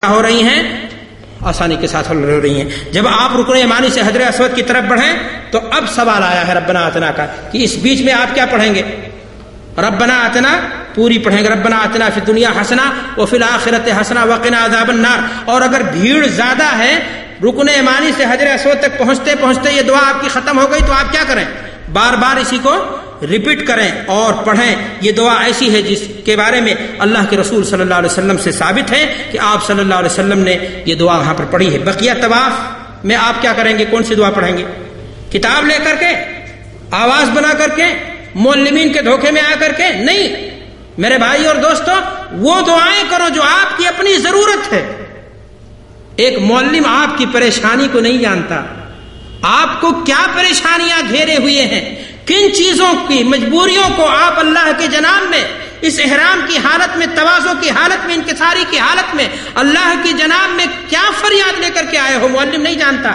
ہو رہی ہیں آسانی کے ساتھ ہو رہی ہیں. جب آپ رکن یمانی سے حجر اسود کی طرف بڑھیں تو اب سوال آیا ہے ربنا آتنا کا کہ اس بیچ میں آپ کیا پڑھیں گے؟ ربنا آتنا پوری پڑھیں گے، ربنا آتنا فی الدنیا حسنہ وفی الآخرۃ حسنہ وقنا عذاب النار. اور اگر بھیڑ زیادہ ہے رکن یمانی سے حجر اسود تک پہنچتے پہنچتے یہ دعا آپ کی ختم ہو گئی تو آپ کیا کریں؟ بار بار اسی کو ریپیٹ کریں اور پڑھیں. یہ دعا ایسی ہے جس کے بارے میں اللہ کے رسول صلی اللہ علیہ وسلم سے ثابت ہے کہ آپ صلی اللہ علیہ وسلم نے یہ دعا وہاں پر پڑھی ہے. بقیہ طواف میں آپ کیا کریں گے؟ کون سی دعا پڑھیں گے؟ کتاب لے کر کے، آواز بنا کر کے، معلمین کے دھوکے میں آ کر کے نہیں. میرے بھائی اور دوستو، وہ دعائیں کرو جو آپ کی اپنی ضرورت ہے. ایک معلم آپ کی پریشانی کو نہیں جانتا، آپ کو کیا پریشانیاں گھیرے ہوئے ہیں، کن چیزوں کی مجبوریوں کو آپ اللہ کے جناب میں اس احرام کی حالت میں، تواضع کی حالت میں، انکساری کی حالت میں اللہ کی جناب میں کیا فریاد لے کر کے آئے ہو، معلم نہیں جانتا.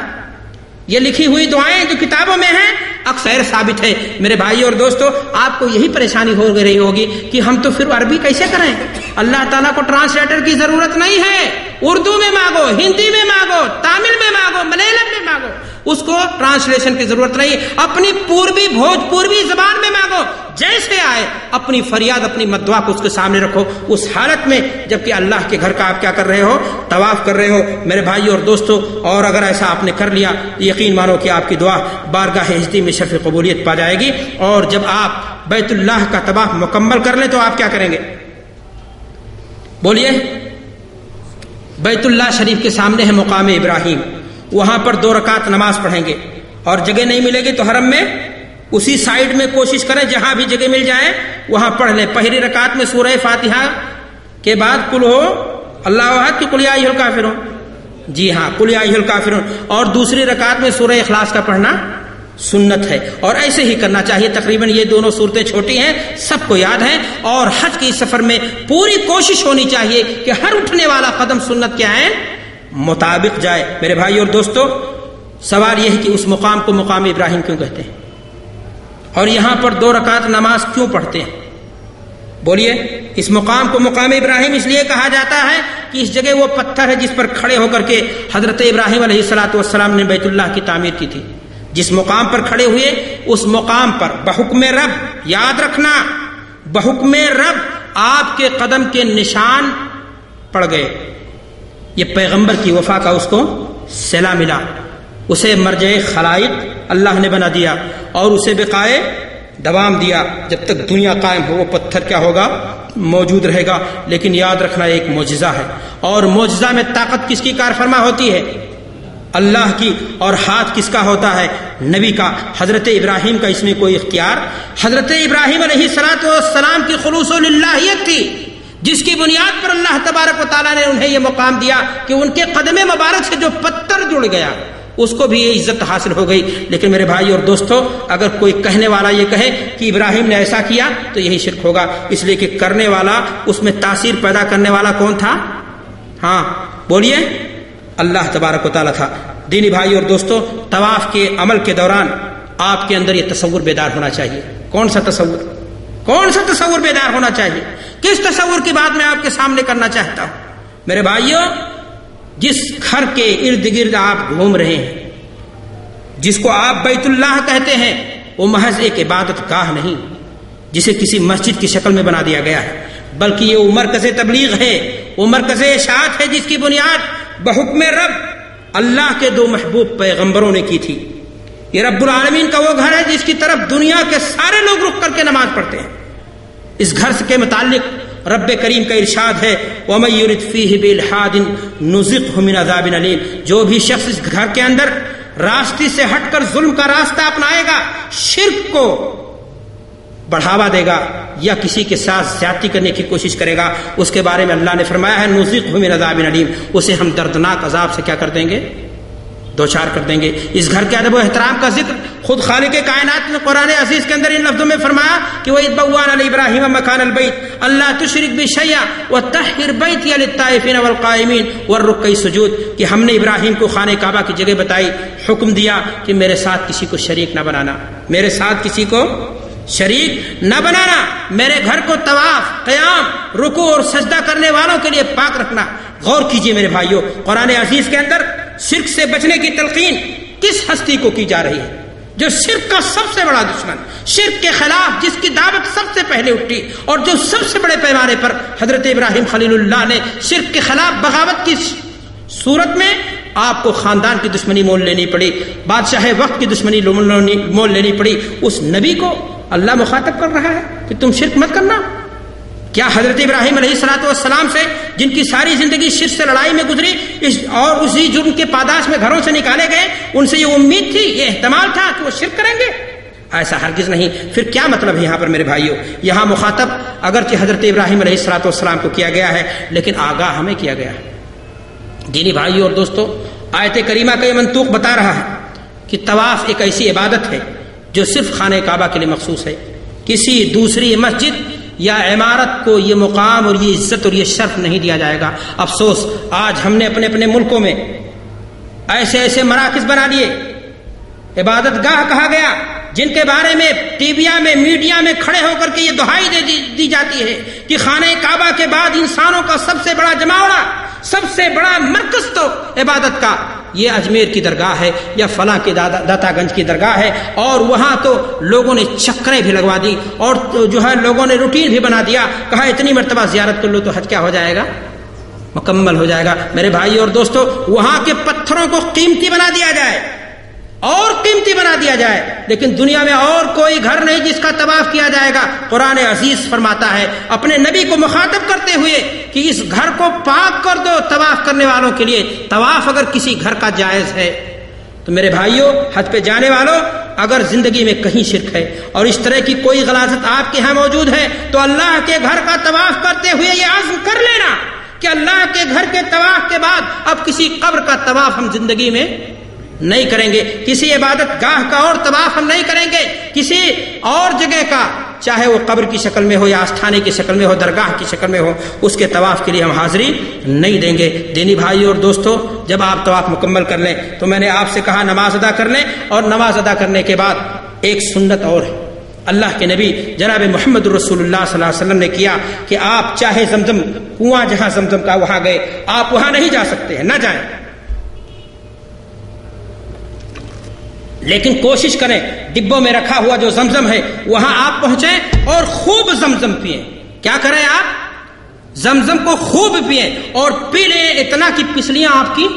یہ لکھی ہوئی دعائیں جو کتابوں میں ہیں اکثر ثابت ہے. میرے بھائی اور دوستو، آپ کو یہی پریشانی ہو رہی ہوگی کہ ہم تو پھر عربی کیسے کریں؟ اللہ تعالیٰ کو ٹرانسلیٹر کی ضرورت نہیں ہے. اردو میں مانگو، ہندی میں مانگو، تامل میں مانگو، ملیالم میں مانگو، اس کو ٹرانسلیشن کی ضرورت نہیں. اپنی پوربی بھوجپوری زبان میں مانگو، جیسے آئے اپنی فریاد، اپنی مدعا کو اس کے سامنے رکھو اس حالت میں جبکہ اللہ کے گھر کا آپ کیا کر رہے ہو؟ طواف کر رہے ہو. میرے بھائی اور دوستو، اور اگر ایسا آپ نے کر لیا یقین مانو کہ آپ کی دعا بارگاہ ہستی میں شرف قبولیت پا جائے گی. اور جب آپ بیت اللہ کا طواف مکمل کر لیں تو آپ کیا کریں گے؟ بولیے. بیت اللہ شریف کے سامنے ہے مقام ابراہیم، وہاں پر 2 رکعت نماز پڑھیں گے. اور جگہ نہیں ملے گی تو حرم میں اسی سائڈ میں کوشش کریں، جہاں بھی جگہ مل جائے وہاں پڑھ لیں. پہلی رکعت میں سورہ فاتحہ کے بعد قل ہو اللہ احد کی قل یا ایھا الکافرون، جی ہاں قل یا ایھا الکافرون. اور دوسری رکعت میں سورہ اخلاص کا پڑھنا سنت ہے، اور ایسے ہی کرنا چاہیے. تقریباً یہ دونوں صورتیں چھوٹی ہیں، سب کو یاد ہیں. اور حج کے سفر میں پوری کوشش ہونی چاہیے کہ ہر اٹھنے والا قدم سنت کیا ہے؟ مطابق جائے. میرے بھائی اور دوستو، سوال یہ ہے کہ اس مقام کو مقام ابراہیم کیوں کہتے ہیں اور یہاں پر 2 رکعت نماز کیوں پڑھتے ہیں؟ بولیے. اس مقام کو مقام ابراہیم اس لیے کہا جاتا ہے کہ اس جگہ وہ پتھر ہے جس پر کھڑے ہو کر کے حضرت ابراہیم علیہ الصلوۃ والسلام نے بیت اللہ کی تعمیر کی تھی. جس مقام پر کھڑے ہوئے اس مقام پر بحکم رب، یاد رکھنا، بحکم رب آپ کے قدم کے نشان پڑ گئے. یہ پیغمبر کی وفا کا اس کو صلہ ملا، اسے مرجع خلائق اللہ نے بنا دیا اور اسے بقائے دوام دیا. جب تک دنیا قائم ہو وہ پتھر کیا ہوگا؟ موجود رہے گا. لیکن یاد رکھنا ایک معجزہ ہے، اور معجزہ میں طاقت کس کی کار فرما ہوتی ہے؟ اللہ کی. اور ہاتھ کس کا ہوتا ہے؟ نبی کا. حضرت ابراہیم کا اس میں کوئی اختیار؟ حضرت ابراہیم علیہ الصلوۃ والسلام کی خلوص للہیت تھی جس کی بنیاد پر اللہ تبارک و تعالیٰ نے انہیں یہ مقام دیا کہ ان کے قدم مبارک سے جو پتھر جڑ گیا اس کو بھی یہ عزت حاصل ہو گئی. لیکن میرے بھائی اور دوستو، اگر کوئی کہنے والا یہ کہے کہ ابراہیم نے ایسا کیا تو یہی شرک ہوگا، اس لیے کہ کرنے والا، اس میں تاثیر پیدا کرنے والا کون تھا؟ ہاں بولیے، اللہ تبارک و تعالیٰ تھا. دینی بھائی اور دوستو، طواف کے عمل کے دوران آپ کے اندر یہ تصور بیدار ہونا چاہیے. کون سا تصور؟ کون سا تصور بیدار ہونا چاہیے؟ کس تصور کی بات میں آپ کے سامنے کرنا چاہتا ہوں؟ میرے بھائیوں، جس گھر کے ارد گرد آپ گھوم رہے ہیں، جس کو آپ بیت اللہ کہتے ہیں، وہ محض ایک عبادت گاہ نہیں جسے کسی مسجد کی شکل میں بنا دیا گیا ہے، بلکہ یہ وہ مرکز تبلیغ ہے، وہ مرکز اشاعت ہے جس کی بنیاد بحکم رب اللہ کے 2 محبوب پیغمبروں نے کی تھی. یہ رب العالمین کا وہ گھر ہے جس کی طرف دنیا کے سارے لوگ رخ کر کے نماز پڑھتے ہیں. اس گھر کے متعلق رب کریم کا ارشاد ہے وَمَن يُرِدْ فِيهِ بِإِلْحَادٍ نُذِقْهُ مِنْ عَذَابٍ أَلِيمٍ. جو بھی شخص اس گھر کے اندر راستے سے ہٹ کر ظلم کا راستہ اپنائے گا، شرک کو بڑھاوا دے گا یا کسی کے ساتھ زیادتی کرنے کی کوشش کرے گا، اس کے بارے میں اللہ نے فرمایا ہے نُذِقْهُ مِنْ عَذَابٍ أَلِيمٍ. اسے ہم دردناک عذاب سے کیا کر دیں گے؟ دوچار کر دیں گے. اس گھر کے ادب و احترام کا ذکر خود خالق کائنات نے قرآن عزیز کے اندر ان لفظوں میں فرمایا کہ وَإِذْ بَوَّأْنَا لِإِبْرَاهِيمَ مَكَانَ الْبَيْتِ أَلَّا تُشْرِكْ بِي شَيْئًا وَطَهِّرْ بَيْتِيَ لِلطَّائِفِينَ وَالْقَائِمِينَ وَالرُّكَّعِ السُّجُودِ. کہ ہم نے ابراہیم کو خانہ کعبہ کی جگہ بتائی، حکم دیا کہ میرے ساتھ کسی کو شریک نہ بنانا، میرے ساتھ کسی کو شریک نہ بنانا، میرے گھر کو طواف، قیام، رکوع اور سجدہ کرنے والوں کے لیے پاک رکھنا. غور کیجئے میرے بھائیوں، قرآن عزیز کے اندر شرک سے بچنے کی تلقین کس ہستی کو کی جا رہی ہے؟ جو شرک کا سب سے بڑا دشمن، شرک کے خلاف جس کی دعوت سب سے پہلے اٹھی، اور جو سب سے بڑے پیمانے پر حضرت ابراہیم خلیل اللہ نے شرک کے خلاف بغاوت کی صورت میں آپ کو خاندان کی دشمنی مول لینی پڑی، بادشاہ وقت کی دشمنی مول لینی پڑی، اس نبی کو اللہ مخاطب کر رہا ہے کہ تم شرک مت کرنا۔ کیا حضرت ابراہیم علیہ الصلوۃ والسلام سے، جن کی ساری زندگی شرک سے لڑائی میں گزری اور اسی جرم کے پاداش میں گھروں سے نکالے گئے، ان سے یہ امید تھی، یہ احتمال تھا کہ وہ شرک کریں گے؟ ایسا ہرگز نہیں۔ پھر کیا مطلب ہے یہاں پر میرے بھائیوں؟ یہاں مخاطب اگرچہ حضرت ابراہیم علیہ الصلوۃ والسلام کو کیا گیا ہے، لیکن آگاہ ہمیں کیا گیا ہے۔ دینی بھائیوں اور دوستوں، آیت کریمہ کا یہ منطوق بتا رہا ہے کہ طواف ایک ایسی عبادت ہے جو صرف خانہ کعبہ کے لیے مخصوص ہے، کسی دوسری مسجد یا عمارت کو یہ مقام اور یہ عزت اور یہ شرف نہیں دیا جائے گا۔ افسوس، آج ہم نے اپنے اپنے ملکوں میں ایسے ایسے مراکز بنا لیے، عبادت گاہ کہا گیا، جن کے بارے میں ٹی وی میں، میڈیا میں کھڑے ہو کر کے یہ دہائی دی جاتی ہے کہ خانہ کعبہ کے بعد انسانوں کا سب سے بڑا جماوڑا، سب سے بڑا مرکز تو عبادت کا یہ اجمیر کی درگاہ ہے یا فلاں کے داتا گنج کی درگاہ ہے، اور وہاں تو لوگوں نے چکریں بھی لگوا دی اور جو ہے لوگوں نے روٹین بھی بنا دیا، کہا اتنی مرتبہ زیارت کر لو تو حج کیا ہو جائے گا، مکمل ہو جائے گا۔ میرے بھائی اور دوستو، وہاں کے پتھروں کو قیمتی بنا دیا جائے اور قیمتی بنا دیا جائے، لیکن دنیا میں اور کوئی گھر نہیں جس کا طواف کیا جائے گا۔ قرآن عزیز فرماتا ہے اپنے نبی کو مخاطب کرتے ہوئے کہ اس گھر کو پاک کر دو طواف کرنے والوں کے لیے۔ طواف اگر کسی گھر کا جائز ہے تو میرے بھائیوں، حج پہ جانے والوں، اگر زندگی میں کہیں شرک ہے اور اس طرح کی کوئی غلاظت آپ کے ہاں موجود ہے تو اللہ کے گھر کا طواف کرتے ہوئے یہ عزم کر لینا کہ اللہ کے گھر کے طواف کے بعد اب کسی قبر کا طواف ہم زندگی میں نہیں کریں گے، کسی عبادت گاہ کا اور طواف ہم نہیں کریں گے، کسی اور جگہ کا، چاہے وہ قبر کی شکل میں ہو یا آستھانے کی شکل میں ہو، درگاہ کی شکل میں ہو، اس کے طواف کے لیے ہم حاضری نہیں دیں گے۔ دینی بھائی اور دوستو، جب آپ طواف مکمل کر لیں تو میں نے آپ سے کہا نماز ادا کر لیں، اور نماز ادا کرنے کے بعد ایک سنت اور ہے، اللہ کے نبی جناب محمد رسول اللہ صلی اللہ علیہ وسلم نے کیا کہ آپ چاہے زمزم کنواں جہاں زمزم کا وہاں گئے، آپ وہاں نہیں جا سکتے ہیں، نہ جائیں، لیکن کوشش کریں ڈبوں میں رکھا ہوا جو زمزم ہے وہاں آپ پہنچیں اور خوب زمزم پئیں۔ کیا کریں آپ؟ زمزم کو خوب پئیں اور پی لیں اتنا کہ پسلیاں آپ کی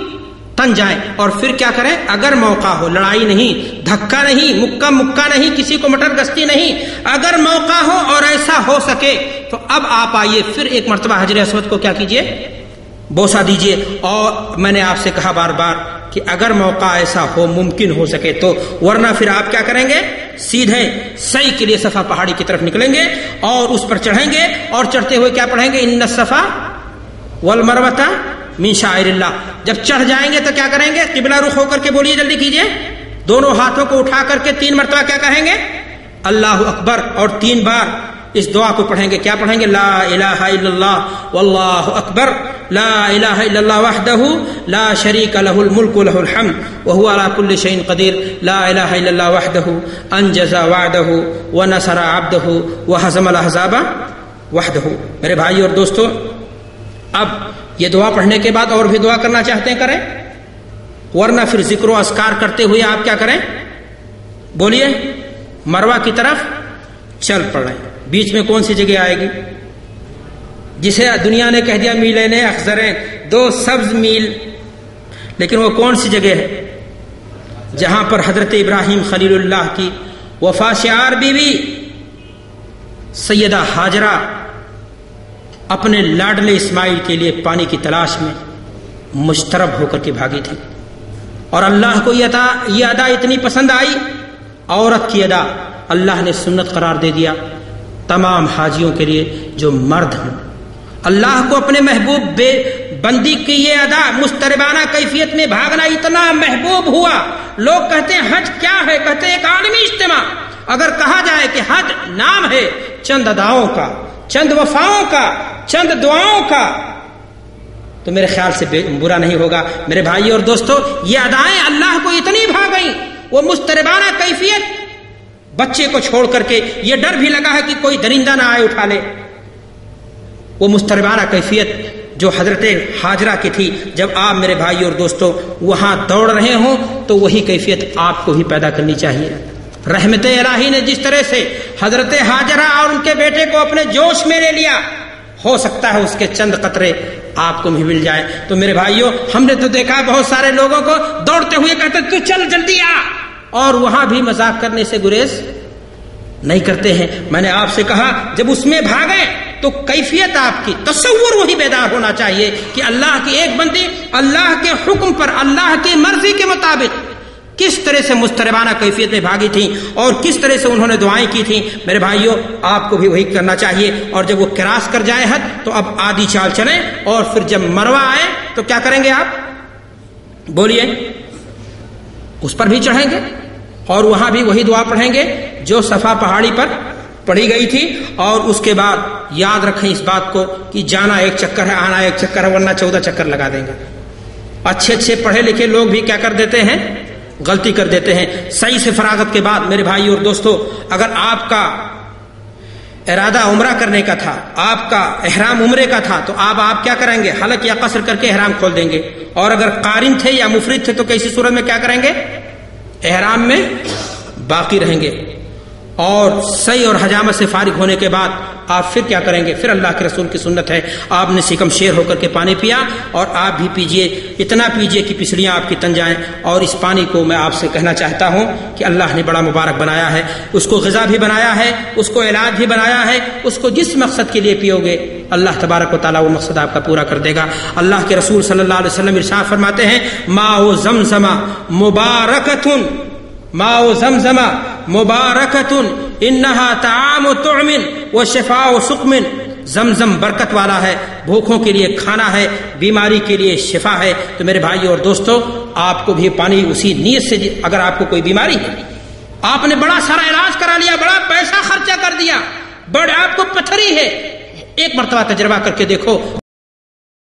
تن جائیں، اور پھر کیا کریں؟ اگر موقع ہو، لڑائی نہیں، دھکا نہیں، مکہ نہیں، کسی کو مٹر گستی نہیں، اگر موقع ہو اور ایسا ہو سکے تو اب آپ آئیے، پھر ایک مرتبہ حجر اسود کو کیا کیجئے؟ بوسہ دیجئے۔ اور میں نے آپ سے کہا بار بار کہ اگر موقع ایسا ہو، ممکن ہو سکے تو، ورنہ پھر آپ کیا کریں گے؟ سیدھے سعی کے لیے صفا پہاڑی کی طرف نکلیں گے اور اس پر چڑھیں گے، اور چڑھتے ہوئے کیا پڑھیں گے؟ ان الصفا والمروۃ من شعائر اللہ۔ جب چڑھ جائیں گے تو کیا کریں گے؟ قبلہ رخ ہو کر کے بولیے، جلدی کیجئے، دونوں ہاتھوں کو اٹھا کر کے 3 مرتبہ کیا کہیں گے؟ اللہ اکبر، اور 3 بار اس دعا کو پڑھیں گے۔ کیا پڑھیں گے؟ لا الہ الا اللہ واللہ اکبر، لا الہ الا اللہ وحدہ لا شریک لہ الملک ولہ الحمد وہو علی کل شیء قدیر، لا الہ الا اللہ وحدہ انجز وعدہ ونصر عبدہ وہزم الاحزاب وحدہ۔ میرے بھائی اور دوستو، اب یہ دعا پڑھنے کے بعد اور بھی دعا کرنا چاہتے ہیں کریں، ورنہ پھر ذکر و اذکار کرتے ہوئے آپ کیا کریں؟ بولیے، مروہ کی طرف چل پڑیں۔ بیچ میں کون سی جگہ آئے گی جسے دنیا نے کہہ دیا میلین اخضریں، 2 سبز میل، لیکن وہ کون سی جگہ ہے؟ جہاں پر حضرت ابراہیم خلیل اللہ کی وفا شعار بیوی سیدہ ہاجرہ اپنے لاڈلے اسماعیل کے لیے پانی کی تلاش میں مشترب ہو کر کے بھاگی تھی، اور اللہ کو یہ ادا اتنی پسند آئی، عورت کی ادا اللہ نے سنت قرار دے دیا تمام حاجیوں کے لیے جو مرد ہیں۔ اللہ کو اپنے محبوب بے بندی کی یہ ادا مستربانہ کیفیت میں بھاگنا اتنا محبوب ہوا، لوگ کہتے ہیں حج کیا ہے؟ کہتے ہیں ایک عالمی اجتماع۔ اگر کہا جائے کہ حج نام ہے چند اداؤں کا، چند وفاؤں کا، چند دعاؤں کا، تو میرے خیال سے برا نہیں ہوگا۔ میرے بھائی اور دوستو، یہ ادائیں اللہ کو اتنی بھا گئیں، وہ مستربانہ کیفیت، بچے کو چھوڑ کر کے یہ ڈر بھی لگا ہے کہ کوئی درندہ نہ آئے اٹھا لے، وہ مستربانہ کیفیت جو حضرت حاجرہ کی تھی، جب آپ میرے بھائی اور دوستوں وہاں دوڑ رہے ہوں تو وہی کیفیت آپ کو بھی پیدا کرنی چاہیے۔ رحمت الہی نے جس طرح سے حضرت حاجرہ اور ان کے بیٹے کو اپنے جوش میں لے لیا، ہو سکتا ہے اس کے چند قطرے آپ کو بھی مل جائے۔ تو میرے بھائیوں، ہم نے تو دیکھا بہت سارے لوگوں کو دوڑتے ہوئے کہتے تو چل جلدی آ، اور وہاں بھی مذاق کرنے سے گریز نہیں کرتے ہیں۔ میں نے آپ سے کہا جب اس میں بھاگے تو کیفیت آپ کی تصور وہی بیدار ہونا چاہیے کہ اللہ کی ایک بندی اللہ کے حکم پر اللہ کی مرضی کے مطابق کس طرح سے مضطربانہ کیفیت میں بھاگی تھیں اور کس طرح سے انہوں نے دعائیں کی تھیں۔ میرے بھائیوں، آپ کو بھی وہی کرنا چاہیے، اور جب وہ کراس کر جائے حد تو اب آدھی چال چلیں، اور پھر جب مروہ آئے تو کیا کریں گے آپ؟ بولیے۔ اس پر بھی چڑھیں گے اور وہاں بھی وہی دعا پڑھیں گے جو صفا پہاڑی پر پڑھی گئی تھی، اور اس کے بعد یاد رکھیں اس بات کو کہ جانا ایک چکر ہے، آنا ایک چکر ہے، ورنہ 14 چکر لگا دیں گے۔ اچھے پڑھے لکھے لوگ بھی کیا کر دیتے ہیں؟ غلطی کر دیتے ہیں۔ صحیح سے فراغت کے بعد میرے بھائی اور دوستو، اگر آپ کا ارادہ عمرہ کرنے کا تھا، آپ کا احرام عمرے کا تھا، تو آپ کیا کریں گے؟ حلق یا قصر کر کے احرام کھول دیں گے، اور اگر قارن تھے یا مفرد تھے تو کیسی صورت میں کیا کریں گے؟ احرام میں باقی رہیں گے، اور صحیح اور حجامت سے فارغ ہونے کے بعد آپ پھر کیا کریں گے؟ پھر اللہ کے رسول کی سنت ہے، آپ نے سکم شیر ہو کر کے پانی پیا، اور آپ بھی پیجئے، اتنا پیجئے کہ پسلیاں آپ کی تن جائیں۔ اور اس پانی کو میں آپ سے کہنا چاہتا ہوں کہ اللہ نے بڑا مبارک بنایا ہے، اس کو غذا بھی بنایا ہے، اس کو علاج بھی بنایا ہے، اس کو جس مقصد کے لیے پیو گے اللہ تبارک و تعالیٰ وہ مقصد آپ کا پورا کر دے گا۔ اللہ کے رسول صلی اللہ علیہ وسلم ارشاد فرماتے ہیں، ماء زمزم مبارکۃ، ماء زمزم مبارکۃ انہا طعام طعم و شفاء سقم، زمزم برکت والا ہے، بھوکوں کے لیے کھانا ہے، بیماری کے لیے شفا ہے۔ تو میرے بھائی اور دوستو، آپ کو بھی پانی اسی نیت سے، اگر آپ کو کوئی بیماری ہے، آپ نے بڑا سارا علاج کرا لیا، بڑا پیسہ خرچہ کر دیا، بڑا آپ کو پتھری ہے، ایک مرتبہ تجربہ کر کے دیکھو